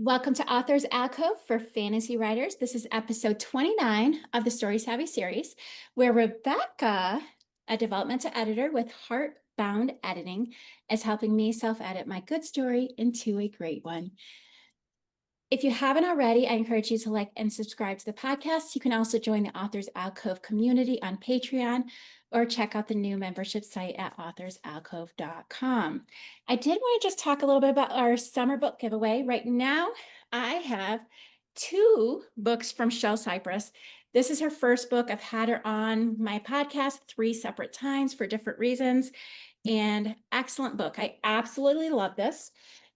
Welcome to Authors Alcove for Fantasy Writers. This is episode 29 of the Story Savvy series, where Rebecca, a developmental editor with Heartbound Editing, is helping me self-edit my good story into a great one. If you haven't already, I encourage you to like and subscribe to the podcast. You can also join the Authors Alcove community on Patreon or check out the new membership site at authorsalcove.com. I did want to just talk a little bit about our summer book giveaway. Right now, I have two books from Shell Cypress. This is her first book. I've had her on my podcast 3 separate times for different reasons, and excellent book. I absolutely love this.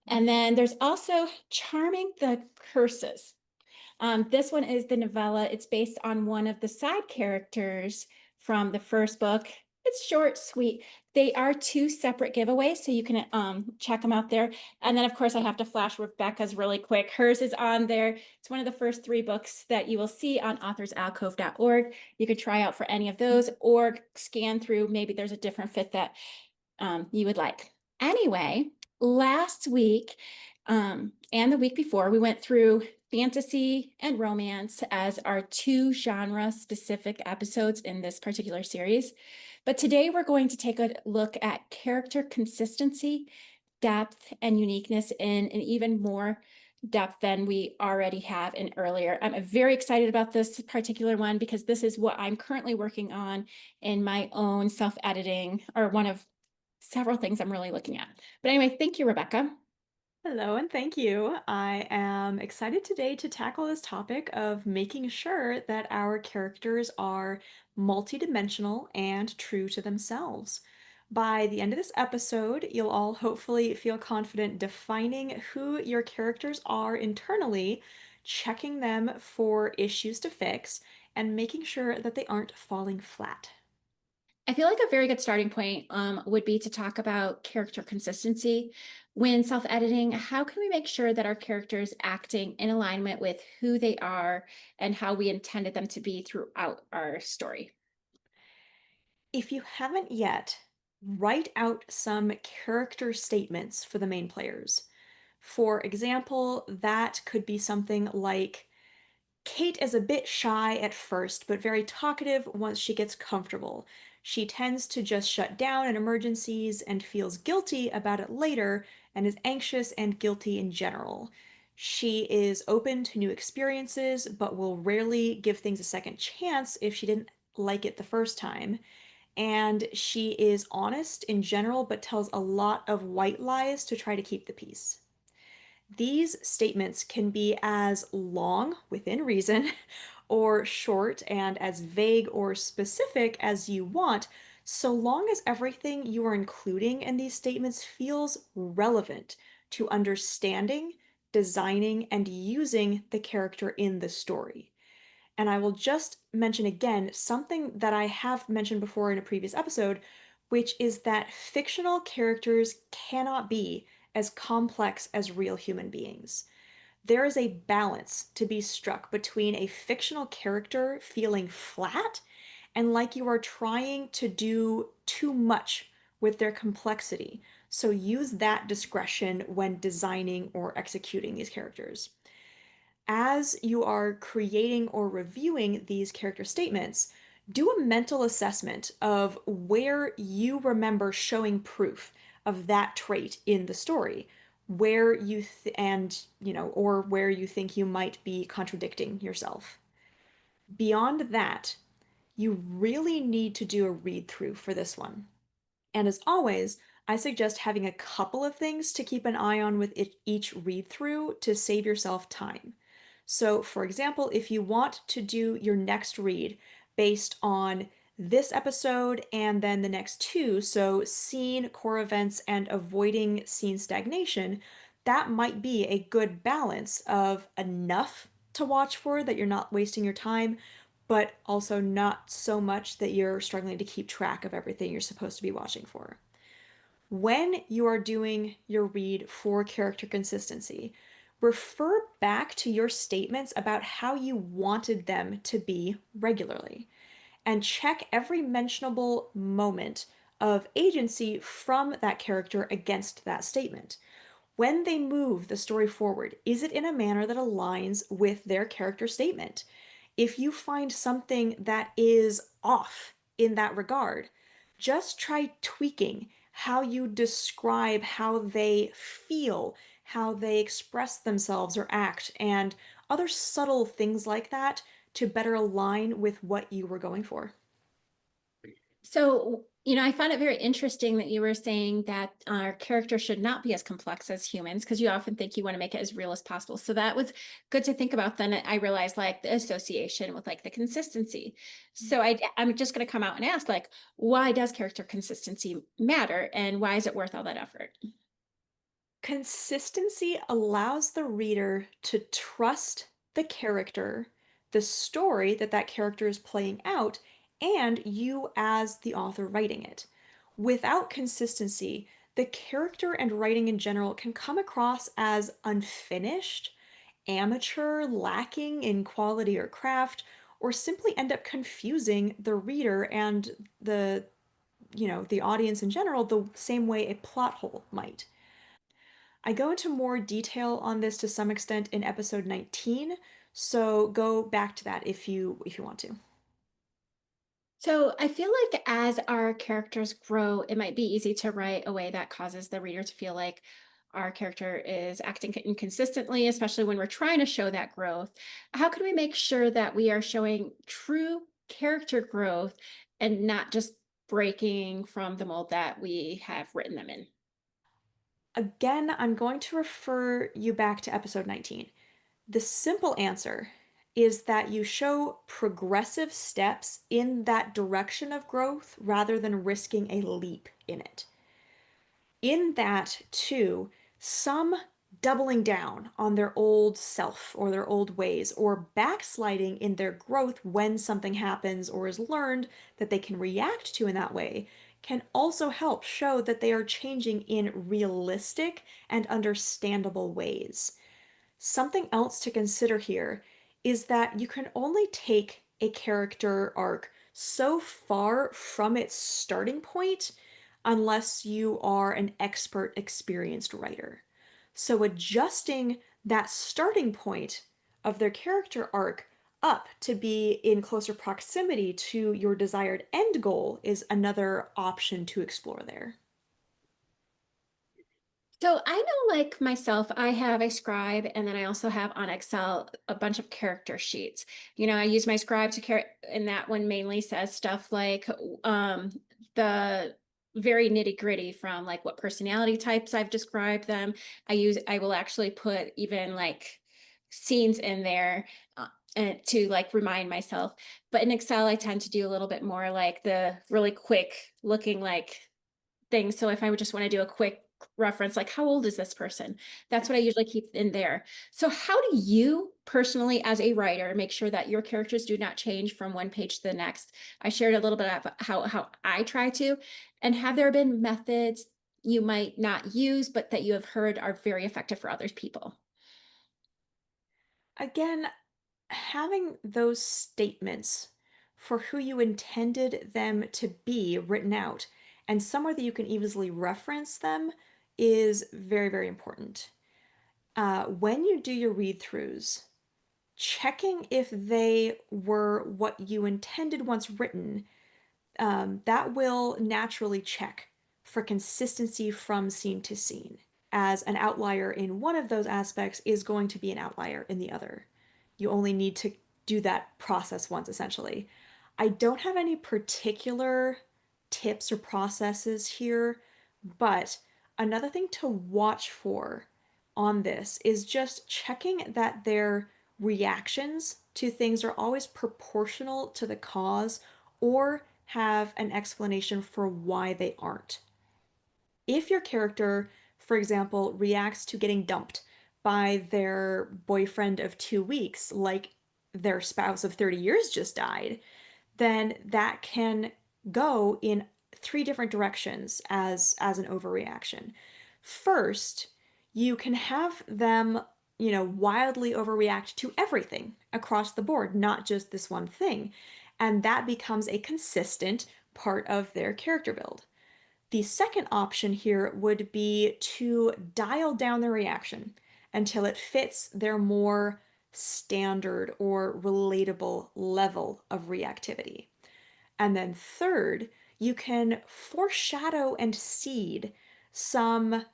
And then there's also Charming the Curses. This one is the novella. It's based on one of the side characters from the first book. It's short, sweet. They are 2 separate giveaways, so you can check them out there. And then, of course, I have to flash Rebecca's really quick. Hers is on there. It's one of the first 3 books that you will see on authorsalcove.org. You could try out for any of those or scan through. Maybe there's a different fit that you would like. Anyway, last week and the week before, we went through fantasy and romance as our 2 genre-specific episodes in this particular series. But today we're going to take a look at character consistency, depth, and uniqueness in an even more depth than we already have in earlier. I'm very excited about this particular one because this is what I'm currently working on in my own self-editing, or one of several things I'm really looking at. But anyway, thank you, Rebecca. Hello and thank you. I am excited today to tackle this topic of making sure that our characters are multidimensional and true to themselves. By the end of this episode, you'll all hopefully feel confident defining who your characters are internally, checking them for issues to fix, and making sure that they aren't falling flat. I feel like a very good starting point would be to talk about character consistency. When self-editing, how can we make sure that our characters acting in alignment with who they are and how we intended them to be throughout our story? If you haven't yet, write out some character statements for the main players. For example, that could be something like Kate is a bit shy at first, but very talkative once she gets comfortable. She tends to just shut down in emergencies and feels guilty about it later and is anxious and guilty in general. She is open to new experiences, but will rarely give things a second chance if she didn't like it the first time. And she is honest in general, but tells a lot of white lies to try to keep the peace. These statements can be as long, within reason, or short and as vague or specific as you want, so long as everything you are including in these statements feels relevant to understanding, designing, and using the character in the story. And I will just mention again something that I have mentioned before in a previous episode, which is that fictional characters cannot be as complex as real human beings. There is a balance to be struck between a fictional character feeling flat and like you are trying to do too much with their complexity. So use that discretion when designing or executing these characters. As you are creating or reviewing these character statements, do a mental assessment of where you remember showing proof of that trait in the story, where you or where you think you might be contradicting yourself. Beyond that, you really need to do a read through for this one. And as always, I suggest having a couple of things to keep an eye on with each read through to save yourself time. So, for example, if you want to do your next read based on this episode and then the next two, so scene, core events, and avoiding scene stagnation, that might be a good balance of enough to watch for that you're not wasting your time, but also not so much that you're struggling to keep track of everything you're supposed to be watching for. When you are doing your read for character consistency, refer back to your statements about how you wanted them to be regularly, and check every mentionable moment of agency from that character against that statement. When they move the story forward, is it in a manner that aligns with their character statement? If you find something that is off in that regard, just try tweaking how you describe how they feel, how they express themselves or act, and other subtle things like that to better align with what you were going for. So, I find it very interesting that you were saying that our character should not be as complex as humans, because you often think you want to make it as real as possible. So that was good to think about. Then I realized like the association with like the consistency. So I'm just going to come out and ask like, why does character consistency matter, and why is it worth all that effort? Consistency allows the reader to trust the character, the story that that character is playing out, and you as the author writing it. Without consistency, the character and writing in general can come across as unfinished, amateur, lacking in quality or craft, or simply end up confusing the reader and the audience in general the same way a plot hole might. I go into more detail on this to some extent in episode 19, so go back to that if you want to. So I feel like as our characters grow, it might be easy to write a way that causes the reader to feel like our character is acting inconsistently, especially when we're trying to show that growth. How can we make sure that we are showing true character growth and not just breaking from the mold that we have written them in? Again, I'm going to refer you back to episode 19. The simple answer is that you show progressive steps in that direction of growth rather than risking a leap in it. In that, too, some doubling down on their old self or their old ways, or backsliding in their growth when something happens or is learned that they can react to in that way, can also help show that they are changing in realistic and understandable ways. Something else to consider here is that you can only take a character arc so far from its starting point unless you are an expert, experienced writer. So adjusting that starting point of their character arc up to be in closer proximity to your desired end goal is another option to explore there. So I know, like myself, I have a scribe, and then I also have on Excel a bunch of character sheets. I use my scribe to and that one mainly says stuff like the very nitty gritty from like what personality types I've described them. I will actually put even like scenes in there. And to like remind myself. But in Excel, I tend to do a little bit more like the really quick looking like things. So if I would just want to do a quick reference, like how old is this person? That's what I usually keep in there. So how do you personally, as a writer, make sure that your characters do not change from one page to the next? I shared a little bit of how I try to, and have there been methods you might not use, but that you have heard are very effective for other people? Again, having those statements for who you intended them to be written out and somewhere that you can easily reference them is very, very important. When you do your read throughs, checking if they were what you intended once written, that will naturally check for consistency from scene to scene, as an outlier in one of those aspects is going to be an outlier in the other. You only need to do that process once, essentially. I don't have any particular tips or processes here, but another thing to watch for on this is just checking that their reactions to things are always proportional to the cause or have an explanation for why they aren't. If your character, for example, reacts to getting dumped by their boyfriend of 2 weeks, like their spouse of 30 years just died, then that can go in three different directions as an overreaction. First, you can have them, wildly overreact to everything across the board, not just this one thing. And that becomes a consistent part of their character build. The second option here would be to dial down the reaction until it fits their more standard or relatable level of reactivity. And then third, you can foreshadow and seed some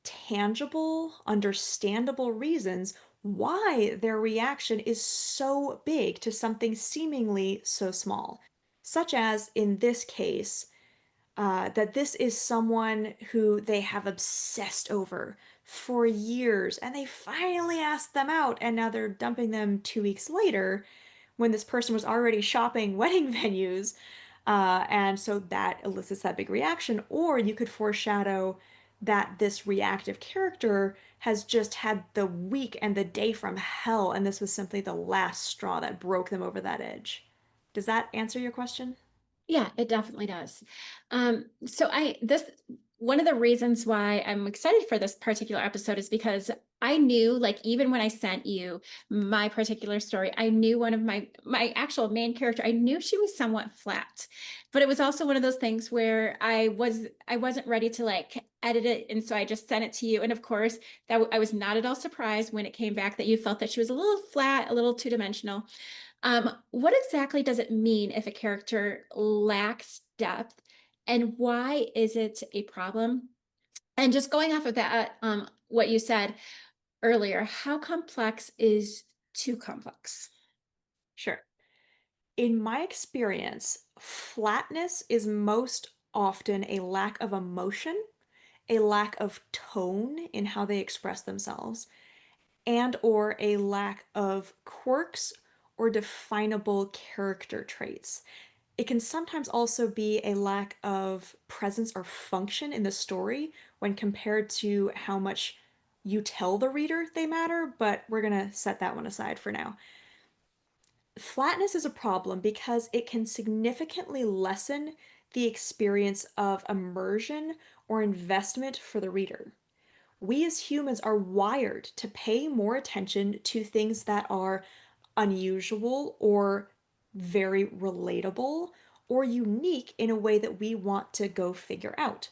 tangible, understandable reasons why their reaction is so big to something seemingly so small. Such as in this case, that this is someone who they have obsessed over for years, and they finally asked them out, and now they're dumping them 2 weeks later when this person was already shopping wedding venues. And so that elicits that big reaction. Or you could foreshadow that this reactive character has just had the week and the day from hell, and this was simply the last straw that broke them over that edge. Does that answer your question? Yeah, it definitely does. So this one of the reasons why I'm excited for this particular episode is because I knew, like, even when I sent you my particular story, I knew one of my actual main character, I knew she was somewhat flat. But it was also one of those things where I wasn't ready to like edit it, and so I just sent it to you. And of course, I was not at all surprised when it came back that you felt that she was a little flat, a little two-dimensional. What exactly does it mean if a character lacks depth, and why is it a problem? And just going off of that, what you said earlier, how complex is too complex? Sure. In my experience, flatness is most often a lack of emotion, a lack of tone in how they express themselves, and or a lack of quirks or definable character traits. It can sometimes also be a lack of presence or function in the story when compared to how much you tell the reader they matter, but we're going to set that one aside for now. Flatness is a problem because it can significantly lessen the experience of immersion or investment for the reader. We as humans are wired to pay more attention to things that are unusual or very relatable or unique in a way that we want to go figure out.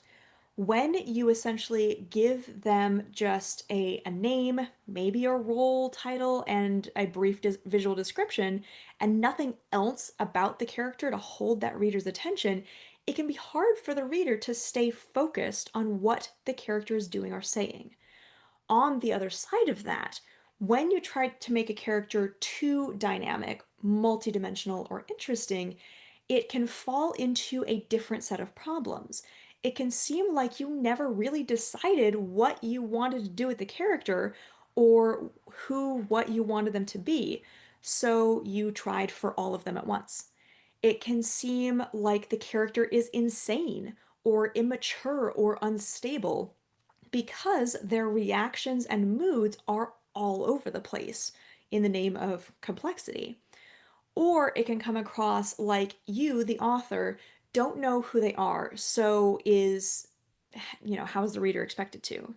When you essentially give them just a name, maybe a role title, and a brief visual description, and nothing else about the character to hold that reader's attention, it can be hard for the reader to stay focused on what the character is doing or saying. On the other side of that, when you try to make a character too dynamic, multidimensional, or interesting, it can fall into a different set of problems. It can seem like you never really decided what you wanted to do with the character or what you wanted them to be, so you tried for all of them at once. It can seem like the character is insane or immature or unstable because their reactions and moods are all over the place in the name of complexity. Or it can come across like you, the author, don't know who they are, so how is the reader expected to?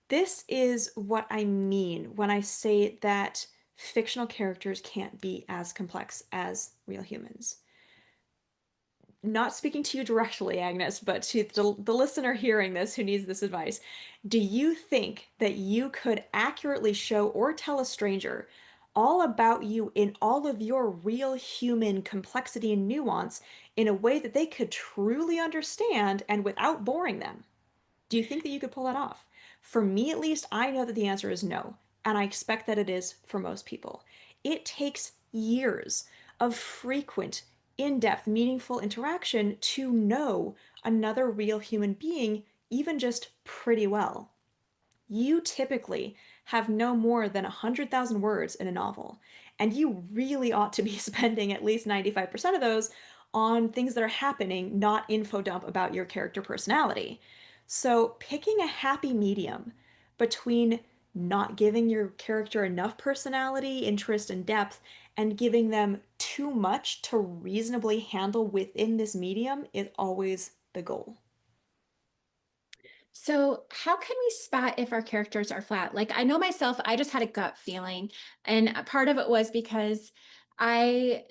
This is what I mean when I say that fictional characters can't be as complex as real humans. Not speaking to you directly, Agnes, but to the listener hearing this who needs this advice, do you think that you could accurately show or tell a stranger all about you in all of your real human complexity and nuance in a way that they could truly understand and without boring them? Do you think that you could pull that off? For me, at least, I know that the answer is no, and I expect that it is for most people. It takes years of frequent, in depth, meaningful interaction to know another real human being, even just pretty well. You typically have no more than 100,000 words in a novel, and you really ought to be spending at least 95% of those on things that are happening, not info dump about your character personality. So, picking a happy medium between not giving your character enough personality, interest, and depth, and giving them too much to reasonably handle within this medium is always the goal. So, how can we spot if our characters are flat? Like, I know myself, I just had a gut feeling, and a part of it was because I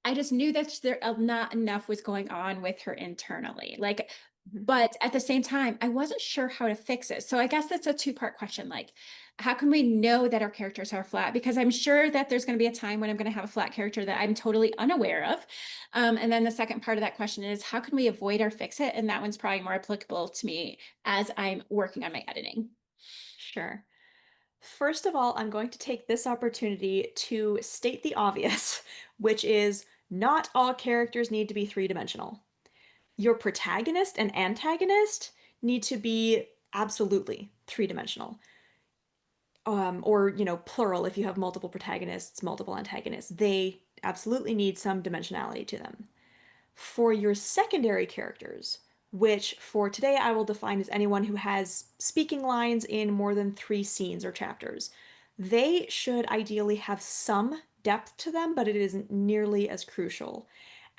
I just knew that there not enough was going on with her internally. Like, Mhm. But at the same time, I wasn't sure how to fix it. So I guess that's a two-part question. Like, how can we know that our characters are flat? Because I'm sure that there's going to be a time when I'm going to have a flat character that I'm totally unaware of. And then the second part of that question is, how can we avoid or fix it? And that one's probably more applicable to me as I'm working on my editing. Sure. First of all, I'm going to take this opportunity to state the obvious, which is not all characters need to be three-dimensional. Your protagonist and antagonist need to be absolutely three-dimensional. Or, plural if you have multiple protagonists, multiple antagonists. They absolutely need some dimensionality to them. For your secondary characters, which for today I will define as anyone who has speaking lines in more than 3 scenes or chapters, they should ideally have some depth to them, but it isn't nearly as crucial.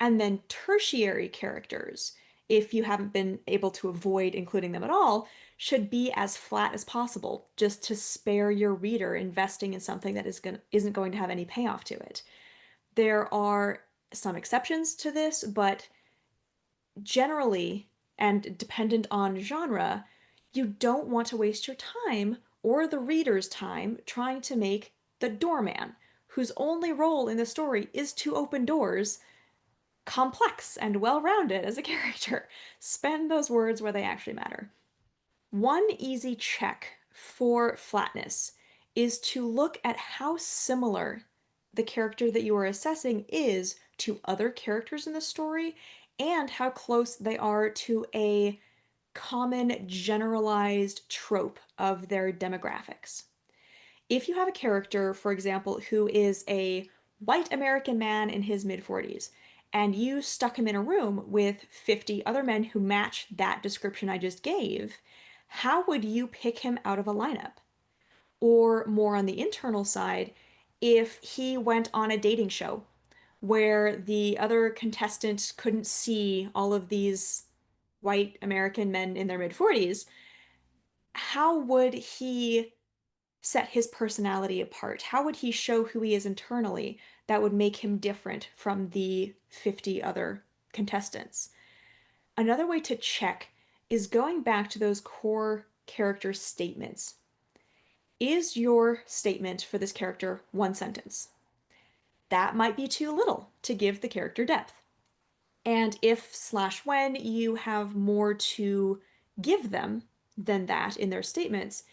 And then tertiary characters, if you haven't been able to avoid including them at all, should be as flat as possible, just to spare your reader investing in something that isn't going to have any payoff to it. There are some exceptions to this, but generally, and dependent on genre, you don't want to waste your time or the reader's time trying to make the doorman, whose only role in the story is to open doors, complex and well rounded as a character. Spend those words where they actually matter. One easy check for flatness is to look at how similar the character that you are assessing is to other characters in the story and how close they are to a common generalized trope of their demographics. If you have a character, for example, who is a white American man in his mid 40s, and you stuck him in a room with 50 other men who match that description I just gave, how would you pick him out of a lineup? Or more on the internal side, if he went on a dating show where the other contestant couldn't see all of these white American men in their mid 40s, how would he set his personality apart? How would he show who he is internally that would make him different from the 50 other contestants? Another way to check is going back to those core character statements. Is your statement for this character one sentence? That might be too little to give the character depth. And if slash when you have more to give them than that in their statements,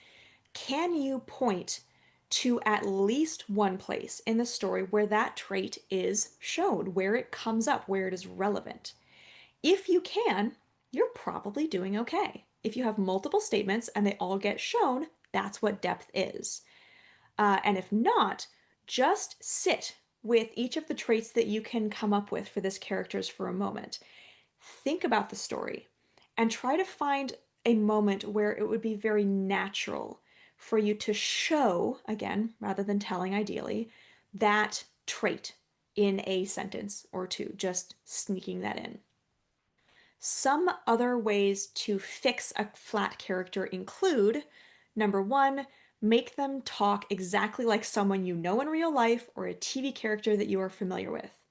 can you point to at least one place in the story where that trait is shown, where it comes up, where it is relevant? If you can, you're probably doing okay. If you have multiple statements and they all get shown, that's what depth is. And if not, just sit with each of the traits that you can come up with for this characters for a moment. Think about the story and try to find a moment where it would be very natural for you to show, again, rather than telling ideally, that trait in a sentence or two, just sneaking that in. Some other ways to fix a flat character include number one, make them talk exactly like someone you know in real life or a TV character that you are familiar with.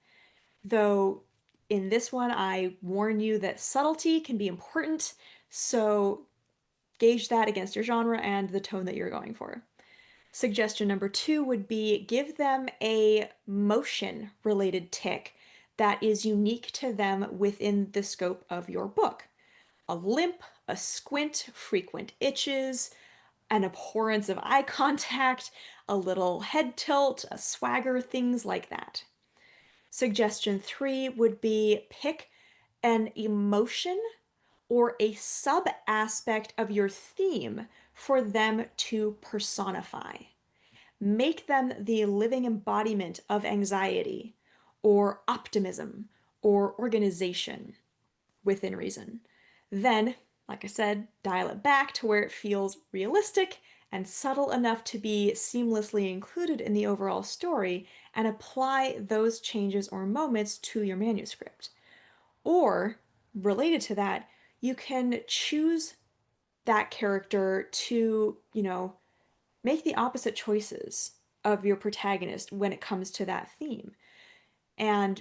Though in this one, I warn you that subtlety can be important, so gauge that against your genre and the tone that you're going for. Suggestion number two would be give them a motion related tic that is unique to them within the scope of your book. A limp, a squint, frequent itches, an abhorrence of eye contact, a little head tilt, a swagger, things like that. Suggestion three would be pick an emotion or a sub aspect of your theme for them to personify. Make them the living embodiment of anxiety or optimism or organization within reason. Then, like I said, dial it back to where it feels realistic and subtle enough to be seamlessly included in the overall story and apply those changes or moments to your manuscript. Or, related to that, you can choose that character to, make the opposite choices of your protagonist when it comes to that theme. And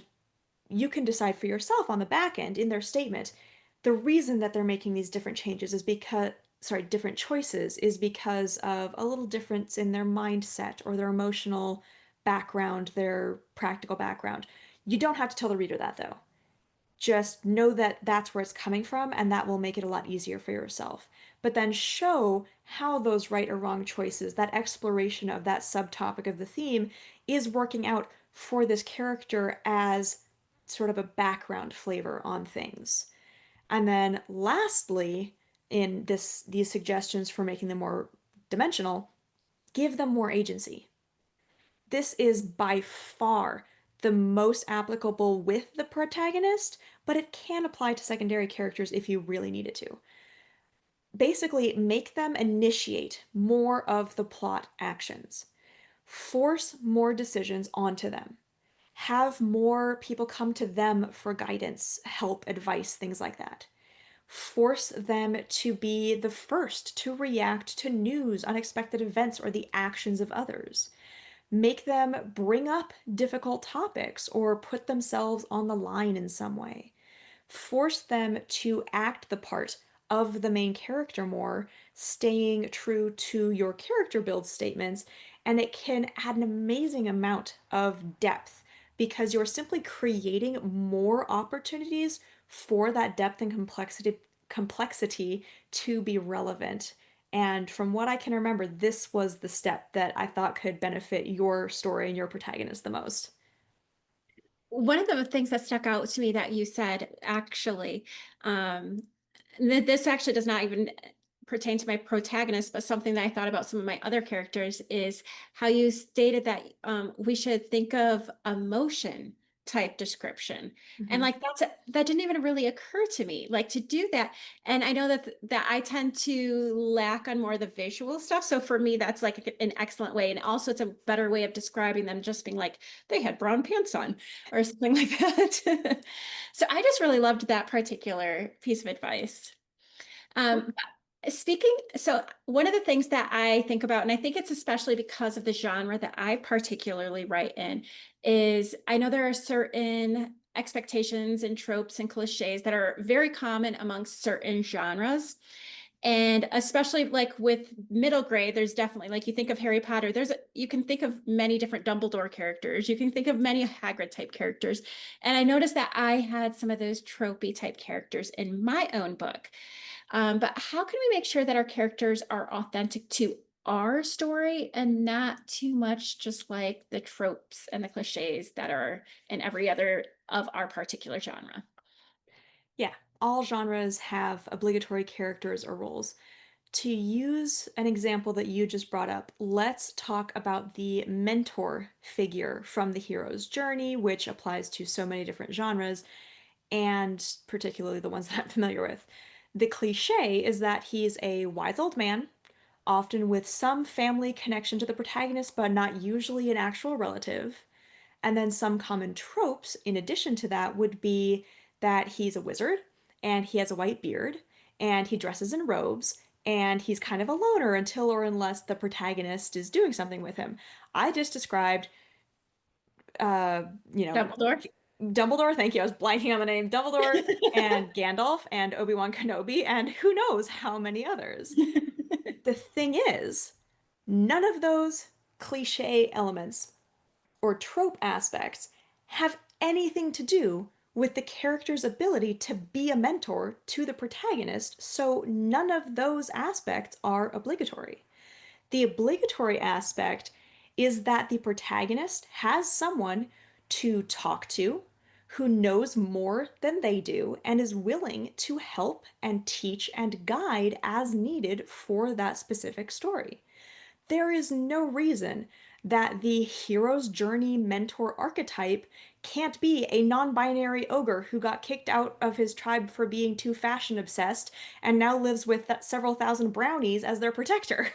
you can decide for yourself on the back end in their statement, The reason that they're making these different changes is because, sorry, different choices is because of a little difference in their mindset or their emotional background, their practical background. You don't have to tell the reader that though. Just know that that's where it's coming from, and that will make it a lot easier for yourself. But then show how those right or wrong choices, that exploration of that subtopic of the theme, is working out for this character as sort of a background flavor on things. And then lastly, in these suggestions for making them more dimensional, give them more agency. This is by far the most applicable with the protagonist, but it can apply to secondary characters if you really need it to. Basically, make them initiate more of the plot actions. Force more decisions onto them. Have more people come to them for guidance, help, advice, things like that. Force them to be the first to react to news, unexpected events, or the actions of others. Make them bring up difficult topics or put themselves on the line in some way. Force them to act the part of the main character more, staying true to your character build statements, and it can add an amazing amount of depth because you're simply creating more opportunities for that depth and complexity to be relevant. And from what I can remember, this was the step that I thought could benefit your story and your protagonist the most. One of the things that stuck out to me that you said, actually, um, this actually does not even pertain to my protagonist, but something that I thought about some of my other characters is how you stated that we should think of emotion type description. And Mm-hmm. like that didn't even really occur to me, like to do that. And I know that I tend to lack on more of the visual stuff. So for me, that's like an excellent way. And also it's a better way of describing them, just being like, they had brown pants on or something like that. So I just really loved that particular piece of advice. Um, so one of the things that I think about, and I think it's especially because of the genre that I particularly write in, is I know there are certain expectations and tropes and cliches that are very common amongst certain genres. And especially like with middle grade, there's definitely like you think of Harry Potter, you can think of many different Dumbledore characters. You can think of many Hagrid type characters. And I noticed that I had some of those tropey type characters in my own book. But how can we make sure that our characters are authentic to our story and not too much just like the tropes and the cliches that are in every other of our particular genre? Yeah, all genres have obligatory characters or roles. To use an example that you just brought up, let's talk about the mentor figure from the hero's journey, which applies to so many different genres, and particularly the ones that I'm familiar with. The cliche is that he's a wise old man, often with some family connection to the protagonist, but not usually an actual relative. And then some common tropes, in addition to that, would be that he's a wizard and he has a white beard and he dresses in robes and he's kind of a loner until or unless the protagonist is doing something with him. I just described, uh, you know, Dumbledore. Dumbledore, thank you. I was blanking on the name. Dumbledore and Gandalf and Obi-Wan Kenobi and who knows how many others. The thing is, none of those cliche elements or trope aspects have anything to do with the character's ability to be a mentor to the protagonist, so none of those aspects are obligatory. The obligatory aspect is that the protagonist has someone to talk to who knows more than they do and is willing to help and teach and guide as needed for that specific story. There is no reason that the hero's journey mentor archetype can't be a non-binary ogre who got kicked out of his tribe for being too fashion obsessed and now lives with several thousand brownies as their protector.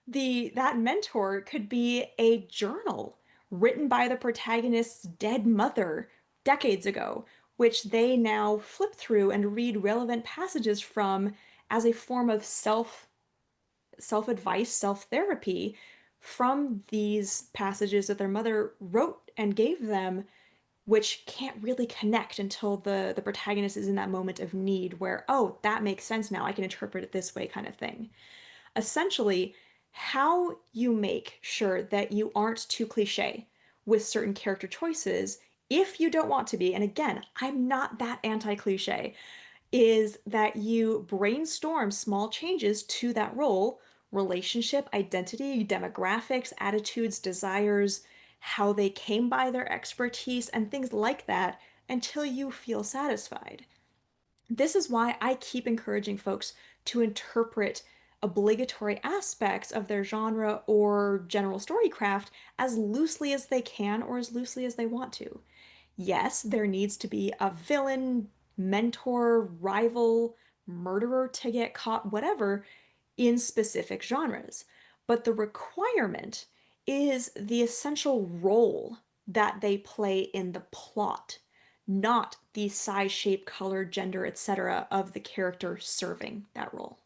That mentor could be a journal written by the protagonist's dead mother decades ago, which they now flip through and read relevant passages from as a form of self-advice, self-therapy from these passages that their mother wrote and gave them which can't really connect until the protagonist is in that moment of need where, oh, that makes sense now. I can interpret it this way, kind of thing. Essentially, how you make sure that you aren't too cliche with certain character choices if you don't want to be, and again, I'm not that anti-cliche, is that you brainstorm small changes to that role, relationship, identity, demographics, attitudes, desires, how they came by their expertise, and things like that until you feel satisfied. This is why I keep encouraging folks to interpret obligatory aspects of their genre or general storycraft as loosely as they can or as loosely as they want to. Yes, there needs to be a villain, mentor, rival, murderer to get caught, whatever, in specific genres. But the requirement is the essential role that they play in the plot, not the size, shape, color, gender, etc. of the character serving that role.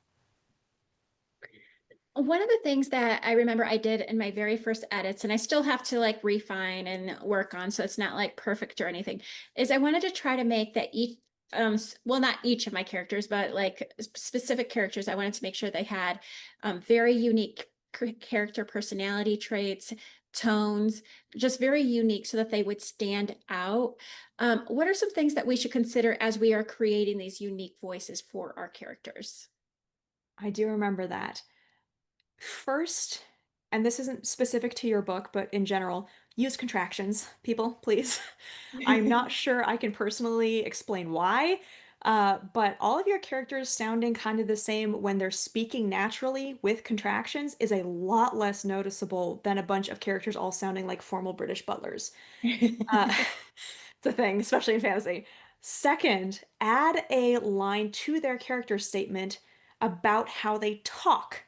One of the things that I remember I did in my very first edits, and I still have to like refine and work on, so it's not like perfect or anything, is I wanted to try to make that each, well, not each of my characters, but like specific characters, I wanted to make sure they had very unique character personality traits, tones, just very unique so that they would stand out. What are some things that we should consider as we are creating these unique voices for our characters? I do remember that. First, and this isn't specific to your book, but in general, use contractions, people, please. I'm not sure I can personally explain why, but all of your characters sounding kind of the same when they're speaking naturally with contractions is a lot less noticeable than a bunch of characters all sounding like formal British butlers. Uh, it's a thing, especially in fantasy. Second, add a line to their character statement about how they talk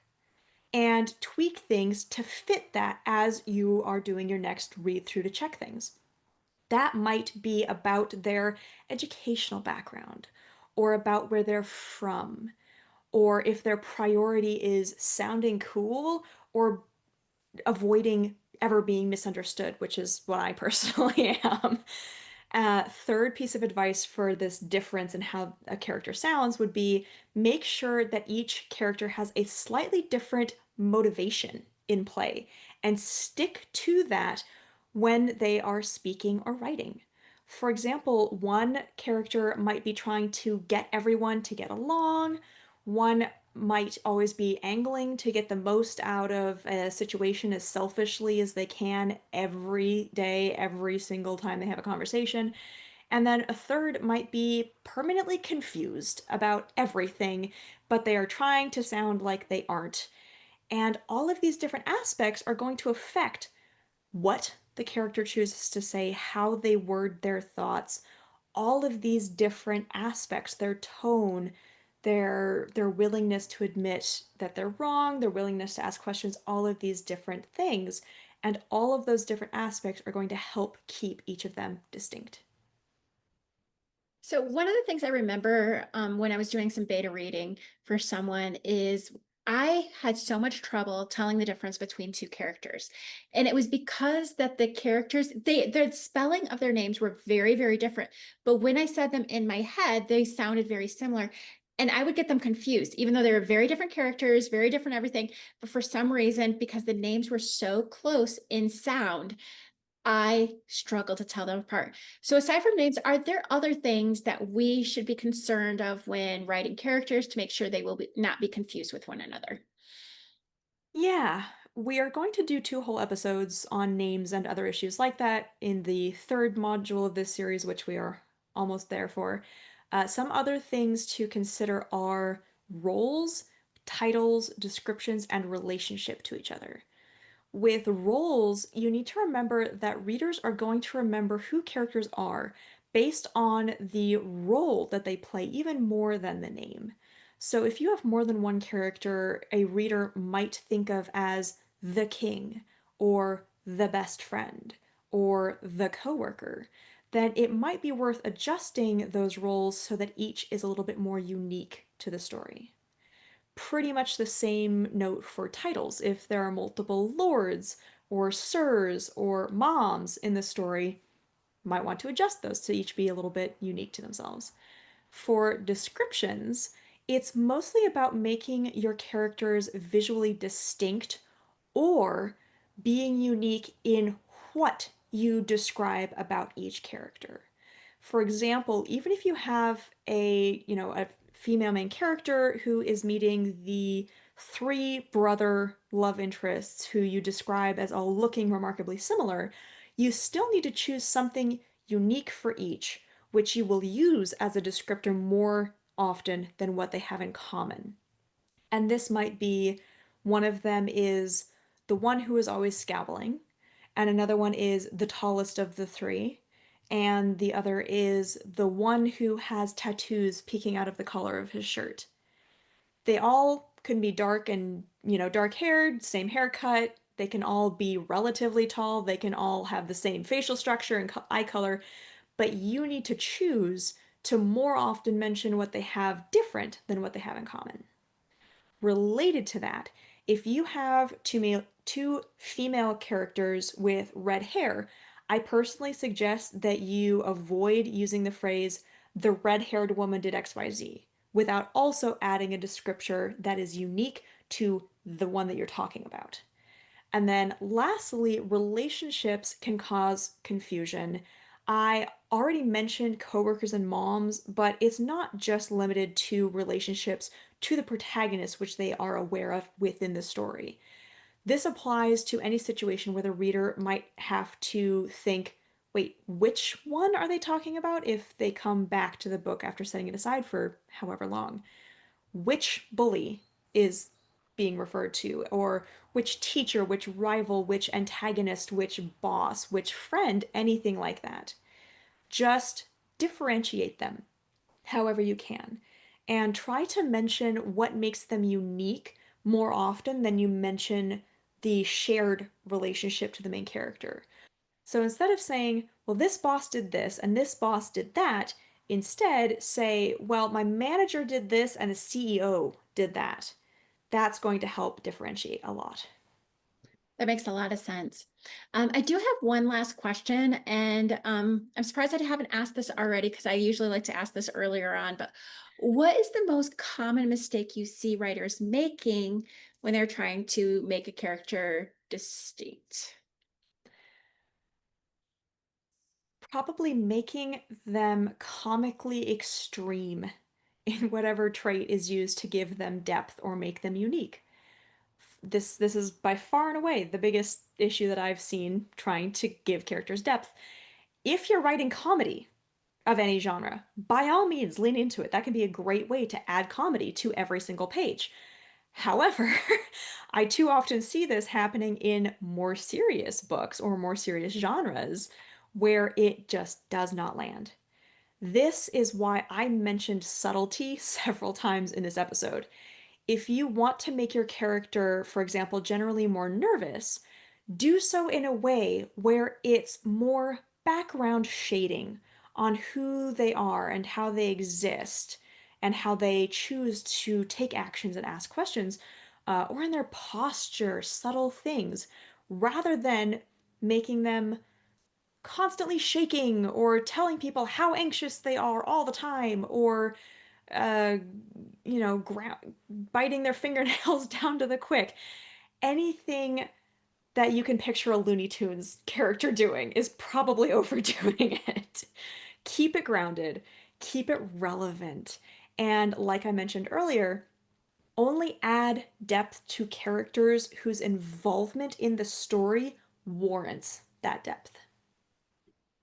and tweak things to fit that as you are doing your next read through to check things. That might be about their educational background or about where they're from, or if their priority is sounding cool or avoiding ever being misunderstood, which is what I personally am. Third piece of advice for this difference in how a character sounds would be make sure that each character has a slightly different motivation in play and stick to that when they are speaking or writing. For example, one character might be trying to get everyone to get along, one might always be angling to get the most out of a situation as selfishly as they can every day, every single time they have a conversation. And then a third might be permanently confused about everything, but they are trying to sound like they aren't. And all of these different aspects are going to affect what the character chooses to say, how they word their thoughts, all of these different aspects, their tone, their willingness to admit that they're wrong, their willingness to ask questions, all of these different things. And all of those different aspects are going to help keep each of them distinct. So one of the things I remember when I was doing some beta reading for someone is I had so much trouble telling the difference between two characters. And it was because that the characters, the spelling of their names were very, very different. But when I said them in my head, they sounded very similar. And I would get them confused, even though they were very different characters, very different everything. But for some reason, because the names were so close in sound, I struggle to tell them apart. So aside from names, are there other things that we should be concerned of when writing characters to make sure they will not be confused with one another? Yeah, we are going to do two whole episodes on names and other issues like that in the third module of this series, which we are almost there for. Some other things to consider are roles, titles, descriptions, and relationship to each other. With roles, you need to remember that readers are going to remember who characters are based on the role that they play, even more than the name. So if you have more than one character, a reader might think of as the king, or the best friend, or the coworker, then it might be worth adjusting those roles so that each is a little bit more unique to the story. Pretty much the same note for titles. If there are multiple lords or sirs or moms in the story, might want to adjust those to each be a little bit unique to themselves. For descriptions, it's mostly about making your characters visually distinct or being unique in what you describe about each character. For example, even if you have a female main character who is meeting the three brother love interests who you describe as all looking remarkably similar, you still need to choose something unique for each, which you will use as a descriptor more often than what they have in common. And this might be one of them is the one who is always scabbling, and another one is the tallest of the three, and the other is the one who has tattoos peeking out of the collar of his shirt. They all can be dark and, dark haired, same haircut. They can all be relatively tall. They can all have the same facial structure and eye color, but you need to choose to more often mention what they have different than what they have in common. Related to that, if you have two female characters with red hair, I personally suggest that you avoid using the phrase, the red haired woman did XYZ, without also adding a descriptor that is unique to the one that you're talking about. And then lastly, relationships can cause confusion. I already mentioned coworkers and moms, but it's not just limited to relationships to the protagonist, which they are aware of within the story. This applies to any situation where the reader might have to think, wait, which one are they talking about if they come back to the book after setting it aside for however long? Which bully is being referred to, or which teacher, which rival, which antagonist, which boss, which friend, anything like that. Just differentiate them however you can and try to mention what makes them unique more often than you mention the shared relationship to the main character. So instead of saying, well, this boss did this and this boss did that, instead say, well, my manager did this and the CEO did that. That's going to help differentiate a lot. That makes a lot of sense. I do have one last question, and I'm surprised I haven't asked this already because I usually like to ask this earlier on. But what is the most common mistake you see writers making when they're trying to make a character distinct? Probably making them comically extreme in whatever trait is used to give them depth or make them unique. This is by far and away the biggest issue that I've seen trying to give characters depth. If you're writing comedy of any genre, by all means lean into it. That can be a great way to add comedy to every single page. However, I too often see this happening in more serious books or more serious genres where it just does not land. This is why I mentioned subtlety several times in this episode. If you want to make your character, for example, generally more nervous, do so in a way where it's more background shading on who they are and how they exist and how they choose to take actions and ask questions, or in their posture, subtle things, rather than making them constantly shaking or telling people how anxious they are all the time or uh, biting their fingernails down to the quick. Anything that you can picture a Looney Tunes character doing is probably overdoing it. Keep it grounded, keep it relevant, and like I mentioned earlier, only add depth to characters whose involvement in the story warrants that depth.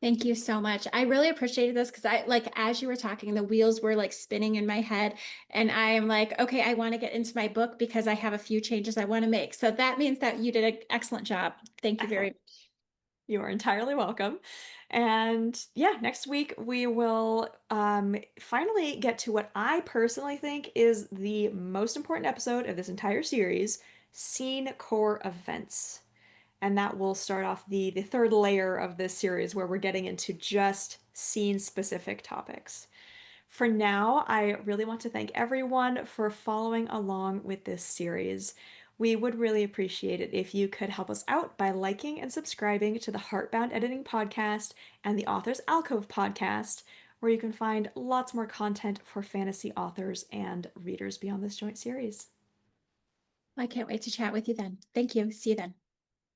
Thank you so much. I really appreciated this because as you were talking, the wheels were like spinning in my head. And I am like, okay, I want to get into my book because I have a few changes I want to make. So that means that you did an excellent job. Thank you very Excellent. much. You are entirely welcome. And yeah, next week we will finally get to what I personally think is the most important episode of this entire series, scene core events. And that will start off the third layer of this series where we're getting into just scene specific topics. For now, I really want to thank everyone for following along with this series. We would really appreciate it if you could help us out by liking and subscribing to the Heartbound Editing Podcast and the Authors Alcove Podcast, where you can find lots more content for fantasy authors and readers beyond this joint series. I can't wait to chat with you then. Thank you. See you then.